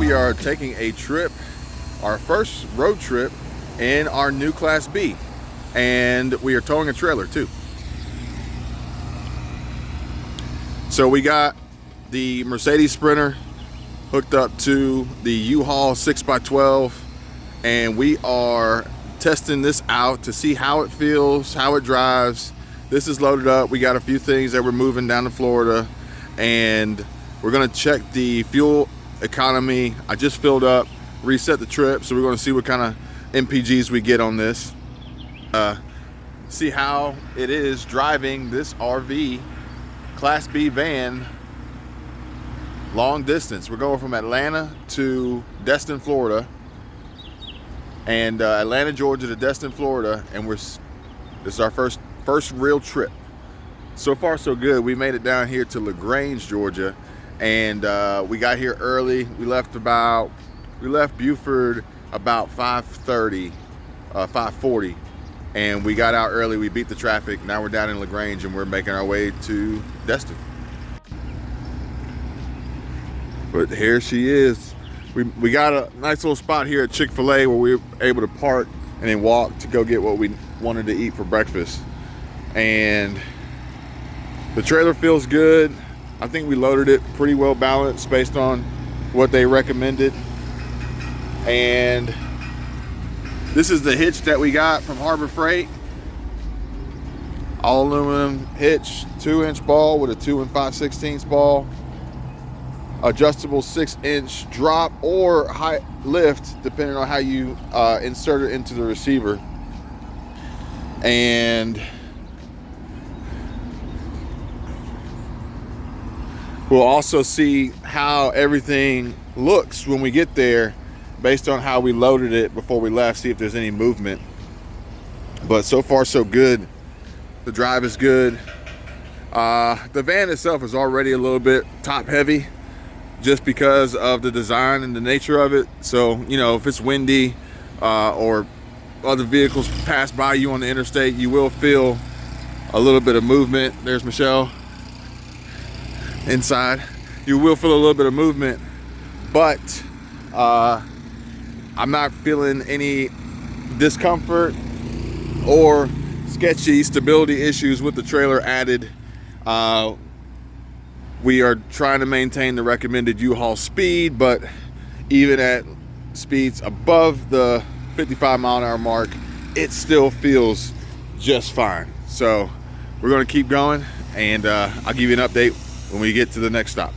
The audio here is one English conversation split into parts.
we are taking a trip, our first road trip in our new Class B, and we are towing a trailer too. So we got the Mercedes Sprinter hooked up to the U-Haul 6x12, and we are testing this out to see how it feels, how it drives. This is loaded up. We got a few things that we're moving down to Florida, and we're gonna check the fuel economy. I just filled up, reset the trip, so we're gonna see what kind of MPGs we get on this. See how it is driving this RV Class B van long distance. We're going from Atlanta to Destin, Florida, and Atlanta, Georgia to Destin, Florida, and this is our first real trip. So far so good. We made it down here to LaGrange, Georgia, and we got here early. We left Buford about 5:30, 5:40, and we got out early. We beat the traffic. Now we're down in LaGrange and we're making our way to Destin. But here she is. We got a nice little spot here at Chick-fil-A where we were able to park and then walk to go get what we wanted to eat for breakfast. And the trailer feels good. I think we loaded it pretty well balanced based on what they recommended. And this is the hitch that we got from Harbor Freight. All aluminum hitch, 2-inch ball with a 2 5/16 ball. Adjustable 6-inch drop or high lift, depending on how you insert it into the receiver. And we'll also see how everything looks when we get there based on how we loaded it before we left, see if there's any movement. But so far so good. The drive is good. The van itself is already a little bit top heavy just because of the design and the nature of it. So, you know, if it's windy or other vehicles pass by you on the interstate, you will feel a little bit of movement. There's Michelle inside. You will feel a little bit of movement, but I'm not feeling any discomfort or sketchy stability issues with the trailer added. We are trying to maintain the recommended U-Haul speed, but even at speeds above the 55-mile-an-hour mark, it still feels just fine. So we're gonna keep going, and I'll give you an update when we get to the next stop.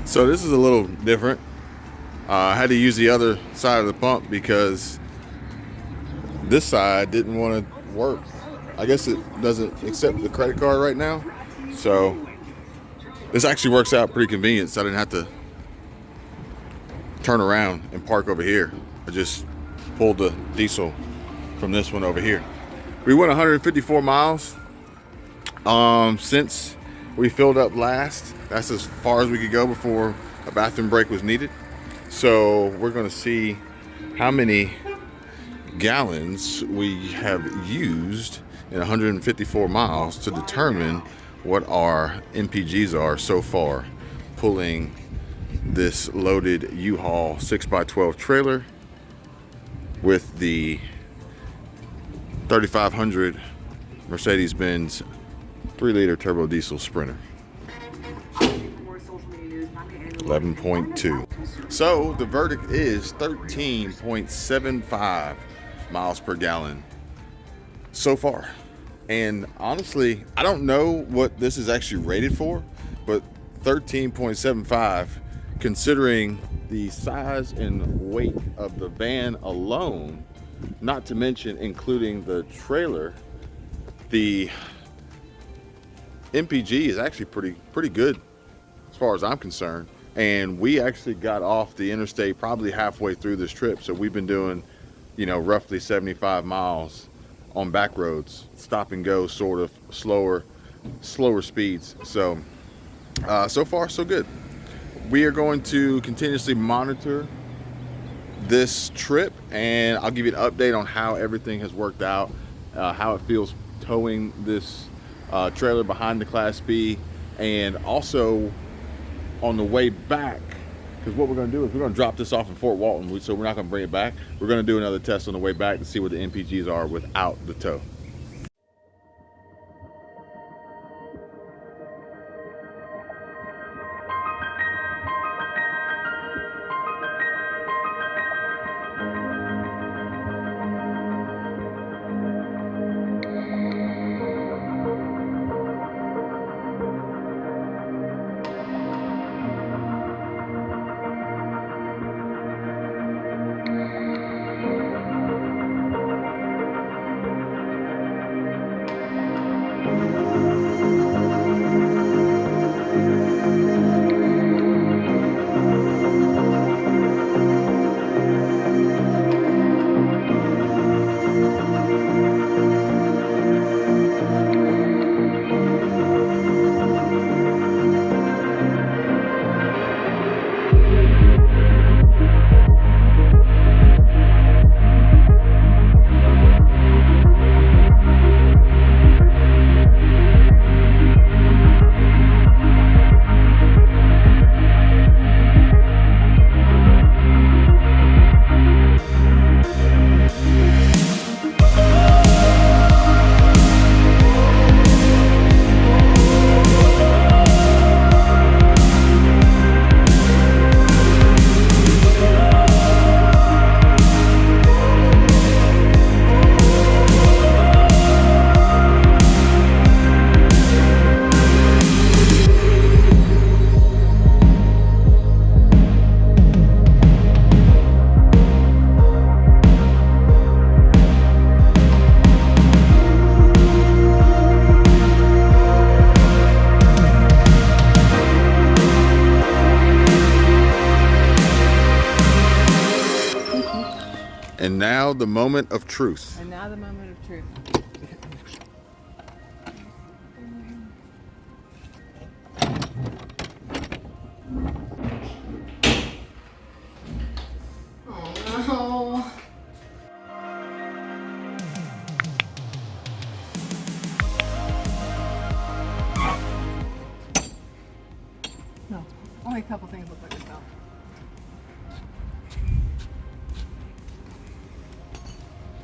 So this is a little different. I had to use the other side of the pump because this side didn't want to work. I guess it doesn't accept the credit card right now. So this actually works out pretty convenient, so I didn't have to turn around and park over here. I just pulled the diesel from this one over here. We went 154 miles since we filled up last. That's as far as we could go before a bathroom break was needed. So we're gonna see how many gallons we have used in 154 miles to determine what our MPGs are so far, pulling this loaded U-Haul 6x12 trailer with the 3500 Mercedes-Benz 3-liter turbo diesel Sprinter. 11.2. So the verdict is 13.75 miles per gallon so far. And honestly, I don't know what this is actually rated for, but 13.75, considering the size and weight of the van alone, not to mention including the trailer, the MPG is actually pretty good as far as I'm concerned. And we actually got off the interstate probably halfway through this trip, so we've been doing, you know, roughly 75 miles on back roads, stop and go, sort of slower speeds. So so far so good. We are going to continuously monitor this trip, and I'll give you an update on how everything has worked out, how it feels towing this trailer behind the Class B, and also on the way back, because what we're going to do is we're going to drop this off in Fort Walton, so we're not going to bring it back. We're going to do another test on the way back to see what the MPGs are without the tow. And now the moment of truth. And now the moment of truth. Oh no. No, only a couple things look like this.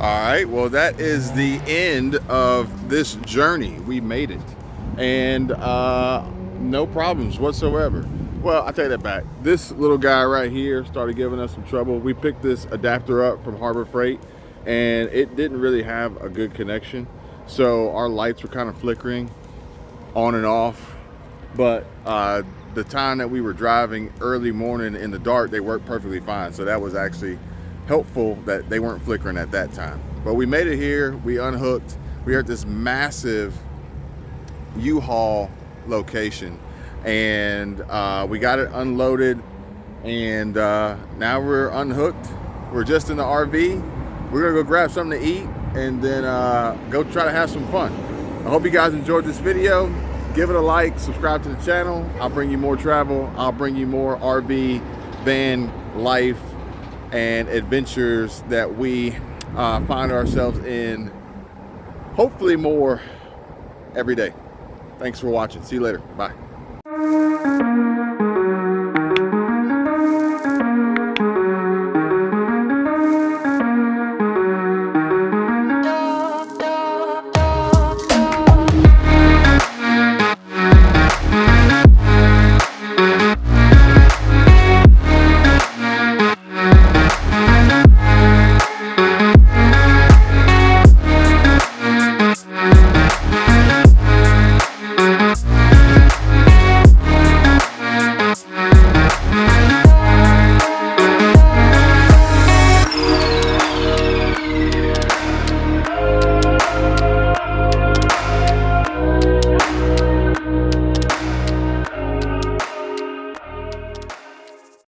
All right, well, that is the end of this journey. We made it, and no problems whatsoever. Well, I take that back. This little guy right here started giving us some trouble. We picked this adapter up from Harbor Freight, and it didn't really have a good connection, so our lights were kind of flickering on and off. But the time that we were driving early morning in the dark, they worked perfectly fine, so that was actually helpful that they weren't flickering at that time. But we made it here, we unhooked, we are at this massive U-Haul location, and we got it unloaded, and now we're unhooked. We're just in the RV. We're gonna go grab something to eat and then go try to have some fun. I hope you guys enjoyed this video. Give it a like, subscribe to the channel. I'll bring you more travel. I'll bring you more RV, van life, and adventures that we find ourselves in hopefully more every day. Thanks for watching. See you later. Bye.